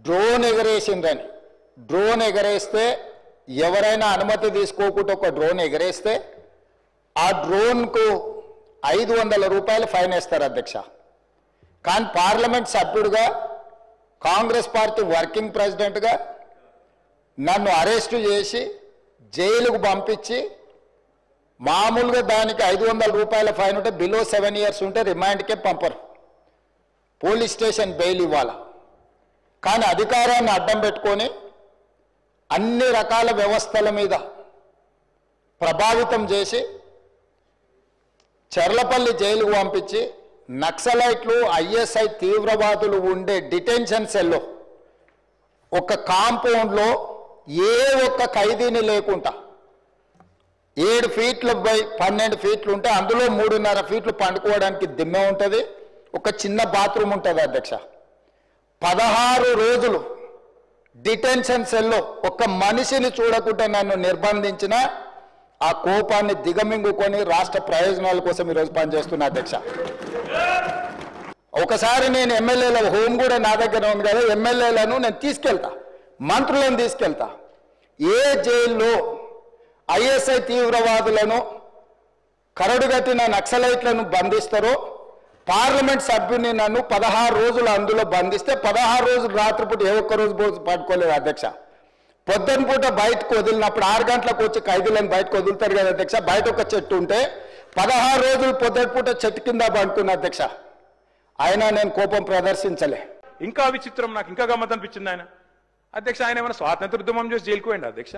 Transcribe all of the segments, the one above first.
Drone ఎగరేసిందని drone ఎగరేస్తే ఎవరైనా అనుమతి తీసుకోకుండా ఒక డ్రోన్ ఎగరేస్తే ఆ డ్రోన్కు 500 రూపాయలు ఫైన్ వేస్తారు అధ్యక్ష. కానీ పార్లమెంట్ సభ్యుడిగా కాంగ్రెస్ పార్టీ వర్కింగ్ ప్రెసిడెంట్గా నన్ను అరెస్టు చేసి జైలుకు పంపించి మామూలుగా దానికి 500 రూపాయల ఫైన్ ఉంటే బిలో 7 ఇయర్స్ ఉంటే రిమాండ్కే పంపరు, పోలీస్ స్టేషన్ బెయిల్ ఇవ్వాలి. కానీ అధికారాన్ని అడ్డం పెట్టుకొని అన్ని రకాల వ్యవస్థల మీద ప్రభావితం చేసి చర్లపల్లి జైలుకు పంపించి నక్సలైట్లు ఐఎస్ఐ తీవ్రవాదులు ఉండే డిటెన్షన్ సెల్లో ఒక కాంపౌండ్లో ఏ ఒక్క ఖైదీని లేకుండా 7 ఫీట్ల బై 12 ఫీట్లు ఉంటే అందులో 3.5 ఫీట్లు పండుకోవడానికి దిమ్మె ఉంటుంది, ఒక చిన్న బాత్రూమ్ ఉంటుంది అధ్యక్ష. 16 రోజులు డిటెన్షన్ సెల్లో ఒక మనిషిని చూడకుండా నన్ను నిర్బంధించిన ఆ కోపాన్ని దిగమింగుకొని రాష్ట్ర ప్రయోజనాల కోసం ఈరోజు పనిచేస్తున్నా అధ్యక్ష. ఒకసారి నేను ఎమ్మెల్యేల హోమ్ కూడా నా దగ్గర ఉంది కదా, ఎమ్మెల్యేలను నేను తీసుకెళ్తా, మంత్రులను తీసుకెళ్తా. ఏ జైల్లో ఐఎస్ఐ తీవ్రవాదులను కరడుగట్టిన నక్సలైట్లను బంధిస్తారో పార్లమెంట్ సభ్యుని నన్ను 16 రోజులు అందులో బంధిస్తే 16 రోజులు రాత్రిపూట ఏ ఒక్క రోజు పట్టుకోలేదు అధ్యక్ష. పొద్దున పూట బయటకు వదిలినప్పుడు 6 గంటలకు వచ్చి ఖైదీలను బయటకు వదులుతారు కదా అధ్యక్ష, బయట ఒక చెట్టు ఉంటే 16 రోజులు పొద్దున పూట చెట్టు కింద పడుకున్న అధ్యక్ష. ఆయన నేను కోపం ప్రదర్శించలే. ఇంకా విచిత్రం, నాకు ఇంకా గమ్మత్ అనిపించింది ఆయన అధ్యక్ష. ఆయన ఏమైనా స్వాతంత్ర ఉద్యమం చేసి జైలుకు పోయింది అధ్యక్ష?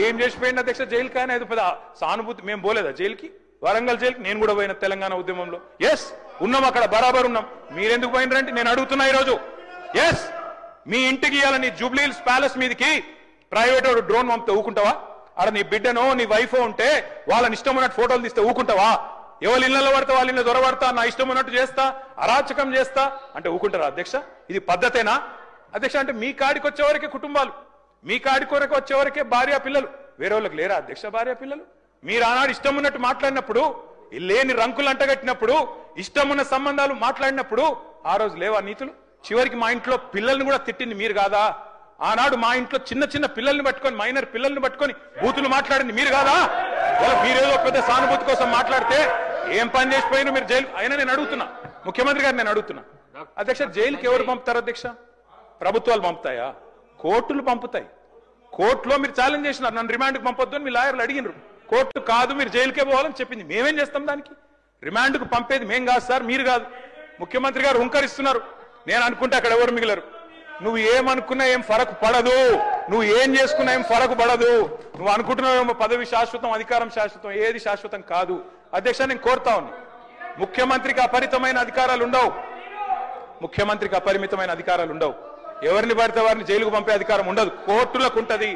ఏం చేసిపోయింది అధ్యక్ష జైలుకి? ఆయన ఏదో పెద్ద సానుభూతి. మేము పోలేదా జైలుకి? వరంగల్ జైలుకి నేను కూడా పోయిన తెలంగాణ ఉద్యమంలో. ఎస్ ఉన్నాం, అక్కడ బరాబర్ ఉన్నాం. మీరెందుకు పోయినరంటే నేను అడుగుతున్నా ఈరోజు. ఎస్, మీ ఇంటికి ఇవ్వాలని జూబ్లీ హిల్స్ ప్యాలెస్ మీదకి ప్రైవేట్ వాడు డ్రోన్ పంపితే ఊకుంటావా? ఆడ నీ బిడ్డనో నీ వైఫో ఉంటే వాళ్ళని ఇష్టం ఉన్నట్టు ఫోటోలు తీస్తే ఊకుంటావా? ఎవరి ఇళ్లలో పడితే వాళ్ళ ఇళ్ళ దొరబడతా, నా ఇష్టం ఉన్నట్టు చేస్తా, అరాచకం చేస్తా అంటే ఊకుంటారా అధ్యక్ష? ఇది పద్ధతేనా అధ్యక్ష? అంటే మీ కాడికి వచ్చేవరకే కుటుంబాలు, మీ కాడికి వరకు వచ్చేవరకే భార్య పిల్లలు, వేరే వాళ్ళకి లేరా అధ్యక్ష భార్య పిల్లలు? మీరు ఆనాడు ఇష్టం ఉన్నట్టు మాట్లాడినప్పుడు, లేని రంకులు అంటగట్టినప్పుడు, ఇష్టం ఉన్న సంబంధాలు మాట్లాడినప్పుడు ఆ రోజు లేవా నీతులు? చివరికి మా ఇంట్లో పిల్లల్ని కూడా తిట్టింది మీరు కాదా? ఆనాడు మా ఇంట్లో చిన్న చిన్న పిల్లల్ని పట్టుకొని, మైనర్ పిల్లల్ని పట్టుకొని బూతులు మాట్లాడింది మీరు కాదా? మీరేదో పెద్ద సానుభూతి కోసం మాట్లాడితే ఏం పని చేసిపోయినా మీరు జైలు. అయినా నేను అడుగుతున్నా ముఖ్యమంత్రి గారు, నేను అడుగుతున్నా అధ్యక్ష, జైలుకి ఎవరు పంపుతారు అధ్యక్ష? ప్రభుత్వాలు పంపుతాయా? కోర్టులు పంపుతాయి. కోర్టులో మీరు ఛాలెంజ్ చేసినారు, నన్ను రిమాండ్కి పంపొద్దు అని మీ లాయర్లు అడిగినారు. కోర్టు కాదు మీరు జైలుకే పోవాలని చెప్పింది. మేమేం చేస్తాం దానికి? రిమాండ్కు పంపేది మేం కాదు సార్, మీరు కాదు. ముఖ్యమంత్రి గారు హుంకరిస్తున్నారు. నేను అనుకుంటే అక్కడ ఎవరు మిగిలరు. నువ్వు ఏమనుకున్నా ఏం ఫరకు పడదు, నువ్వు ఏం చేసుకున్నా ఏం ఫరకు పడదు. నువ్వు అనుకుంటున్నావేమో పదవి శాశ్వతం, అధికారం శాశ్వతం, ఏది శాశ్వతం కాదు అధ్యక్ష. నేను కోరుతా ఉన్నా, ముఖ్యమంత్రికి అపరిమితమైన అధికారాలు ఉండవు. ముఖ్యమంత్రికి అపరిమితమైన అధికారాలు ఉండవు. ఎవరిని పడితే వారిని జైలుకు పంపే అధికారం ఉండదు, కోర్టులకు ఉంటది.